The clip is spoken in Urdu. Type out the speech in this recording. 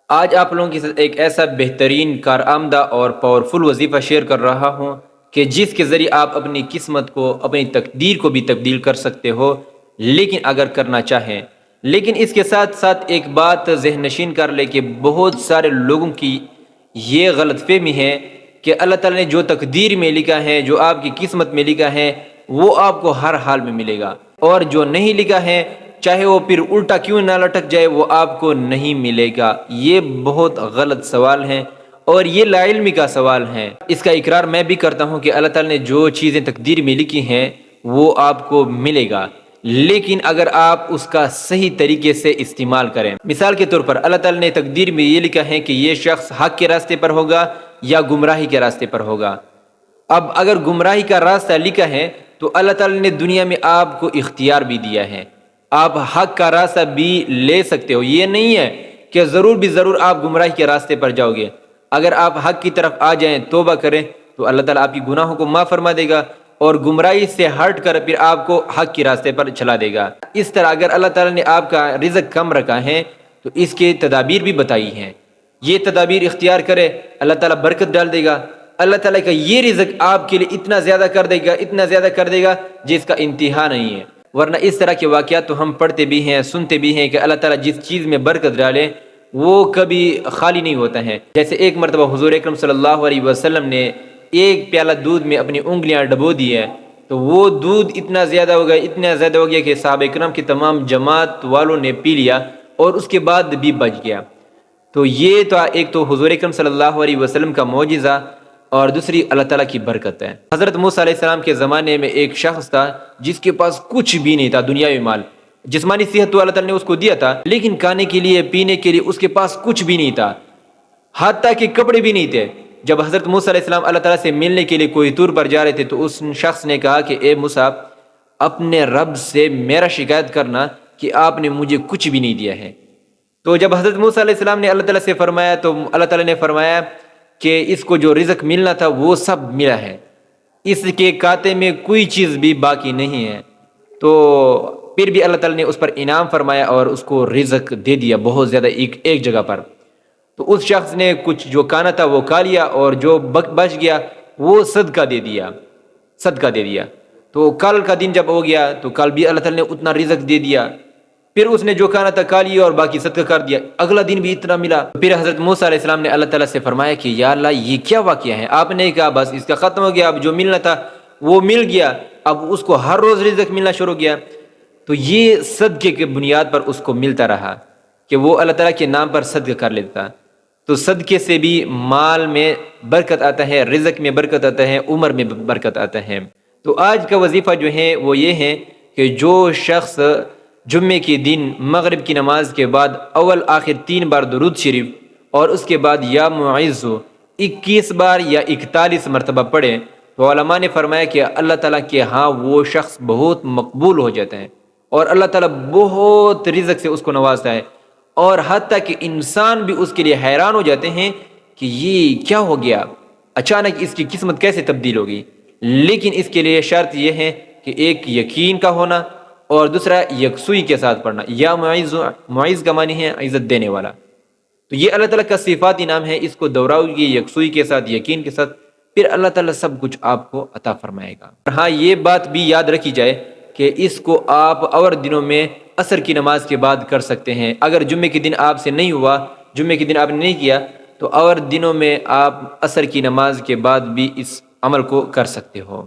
آج آپ لوگوں کے ساتھ ایک ایسا بہترین کارآمدہ اور پاورفل وظیفہ شیئر کر رہا ہوں کہ جس کے ذریعے آپ اپنی قسمت کو، اپنی تقدیر کو بھی تبدیل کر سکتے ہو، لیکن اگر کرنا چاہیں۔ لیکن اس کے ساتھ ساتھ ایک بات ذہن نشین کر لے کہ بہت سارے لوگوں کی یہ غلط فہمی ہے کہ اللہ تعالیٰ نے جو تقدیر میں لکھا ہے، جو آپ کی قسمت میں لکھا ہے، وہ آپ کو ہر حال میں ملے گا، اور جو نہیں لکھا ہے، چاہے وہ پھر الٹا کیوں نہ لٹک جائے، وہ آپ کو نہیں ملے گا۔ یہ بہت غلط سوال ہے اور یہ لا علمی کا سوال ہے۔ اس کا اقرار میں بھی کرتا ہوں کہ اللہ تعالیٰ نے جو چیزیں تقدیر میں لکھی ہیں وہ آپ کو ملے گا، لیکن اگر آپ اس کا صحیح طریقے سے استعمال کریں۔ مثال کے طور پر اللہ تعالیٰ نے تقدیر میں یہ لکھا ہے کہ یہ شخص حق کے راستے پر ہوگا یا گمراہی کے راستے پر ہوگا۔ اب اگر گمراہی کا راستہ لکھا ہے تو اللہ تعالیٰ نے دنیا میں آپ کو اختیار بھی دیا ہے، آپ حق کا راستہ بھی لے سکتے ہو۔ یہ نہیں ہے کہ ضرور آپ گمراہی کے راستے پر جاؤ گے۔ اگر آپ حق کی طرف آ جائیں، توبہ کریں، تو اللہ تعالیٰ آپ کی گناہوں کو معاف فرما دے گا اور گمراہی سے ہٹ کر پھر آپ کو حق کے راستے پر چلا دے گا۔ اس طرح اگر اللہ تعالیٰ نے آپ کا رزق کم رکھا ہے تو اس کے تدابیر بھی بتائی ہیں، یہ تدابیر اختیار کرے، اللہ تعالیٰ برکت ڈال دے گا۔ اللہ تعالیٰ کا یہ رزق آپ کے لیے اتنا زیادہ کر دے گا، اتنا زیادہ کر دے گا جس کا انتہا نہیں ہے۔ ورنہ اس طرح کے واقعات تو ہم پڑھتے بھی ہیں، سنتے بھی ہیں کہ اللہ تعالیٰ جس چیز میں برکت ڈالے وہ کبھی خالی نہیں ہوتا ہے۔ جیسے ایک مرتبہ حضور اکرم صلی اللہ علیہ وسلم نے ایک پیالہ دودھ میں اپنی انگلیاں ڈبو دی ہے، تو وہ دودھ اتنا زیادہ ہو گیا، اتنا زیادہ ہو گیا کہ صحابہ اکرام کی تمام جماعت والوں نے پی لیا اور اس کے بعد بھی بچ گیا۔ تو یہ تو ایک تو حضور اکرم صلی اللہ علیہ وسلم کا معجزہ اور دوسری اللہ تعالیٰ کی برکت ہے۔ حضرت موسیٰ علیہ السلام کے زمانے میں ایک شخص تھا جس کے پاس کچھ بھی نہیں تھا دنیاوی مال، جسمانی صحت تو اللہ تعالیٰ نے اس کو دیا تھا، لیکن کھانے کے لیے، پینے کے لیے اس کے پاس کچھ بھی نہیں تھا، حتیٰ کہ کپڑے بھی نہیں تھے۔ جب حضرت موسیٰ علیہ السلام اللہ تعالیٰ سے ملنے کے لیے کوئی طور پر جا رہے تھے تو اس شخص نے کہا کہ اے موسیٰ، اپنے رب سے میرا شکایت کرنا کہ آپ نے مجھے کچھ بھی نہیں دیا ہے۔ تو جب حضرت موسیٰ علیہ السلام نے اللہ تعالیٰ سے فرمایا تو اللہ تعالیٰ نے فرمایا کہ اس کو جو رزق ملنا تھا وہ سب ملا ہے، اس کے کھاتے میں کوئی چیز بھی باقی نہیں ہے۔ تو پھر بھی اللہ تعالیٰ نے اس پر انعام فرمایا اور اس کو رزق دے دیا بہت زیادہ ایک جگہ پر۔ تو اس شخص نے کچھ جو کھانا تھا وہ کھا لیا اور جو بچ گیا وہ صدقہ دے دیا۔ تو کل کا دن جب ہو گیا تو کل بھی اللہ تعالیٰ نے اتنا رزق دے دیا، پھر اس نے جو کھانا تھا کھا لیا اور باقی صدقہ کر دیا، اگلا دن بھی اتنا ملا۔ پھر حضرت موسیٰ علیہ السلام نے اللہ تعالیٰ سے فرمایا کہ یا اللہ یہ کیا واقعہ ہے؟ آپ نے کہا بس اس کا ختم ہو گیا، اب جو ملنا تھا وہ مل گیا، اب اس کو ہر روز رزق ملنا شروع ہو گیا۔ تو یہ صدقے کے بنیاد پر اس کو ملتا رہا کہ وہ اللہ تعالیٰ کے نام پر صدقہ کر لیتا۔ تو صدقے سے بھی مال میں برکت آتا ہے، رزق میں برکت آتا ہے، عمر میں برکت آتا ہے۔ تو آج کا وظیفہ جو ہے وہ یہ ہے کہ جو شخص جمعے کے دن مغرب کی نماز کے بعد اول آخر 3 بار درود شریف اور اس کے بعد یا معز 21 بار یا 41 مرتبہ پڑھے تو علماء نے فرمایا کہ اللہ تعالیٰ کے ہاں وہ شخص بہت مقبول ہو جاتا ہے اور اللہ تعالیٰ بہت رزق سے اس کو نوازتا ہے، اور حتیٰ کہ انسان بھی اس کے لیے حیران ہو جاتے ہیں کہ یہ کیا ہو گیا، اچانک اس کی قسمت کیسے تبدیل ہوگی۔ لیکن اس کے لیے شرط یہ ہے کہ ایک یقین کا ہونا اور دوسرا یکسوئی کے ساتھ پڑھنا۔ یا معز کا معنی ہے عزت دینے والا، تو یہ اللہ تعالیٰ کا صفاتی نام ہے، اس کو دہراؤ گے یکسوئی کے ساتھ، یقین کے ساتھ، پھر اللہ تعالیٰ سب کچھ آپ کو عطا فرمائے گا۔ ہاں یہ بات بھی یاد رکھی جائے کہ اس کو آپ اور دنوں میں عصر کی نماز کے بعد کر سکتے ہیں۔ اگر جمعے کے دن آپ سے نہیں ہوا، جمعے کے دن آپ نے نہیں کیا، تو اور دنوں میں آپ عصر کی نماز کے بعد بھی اس عمل کو کر سکتے ہو۔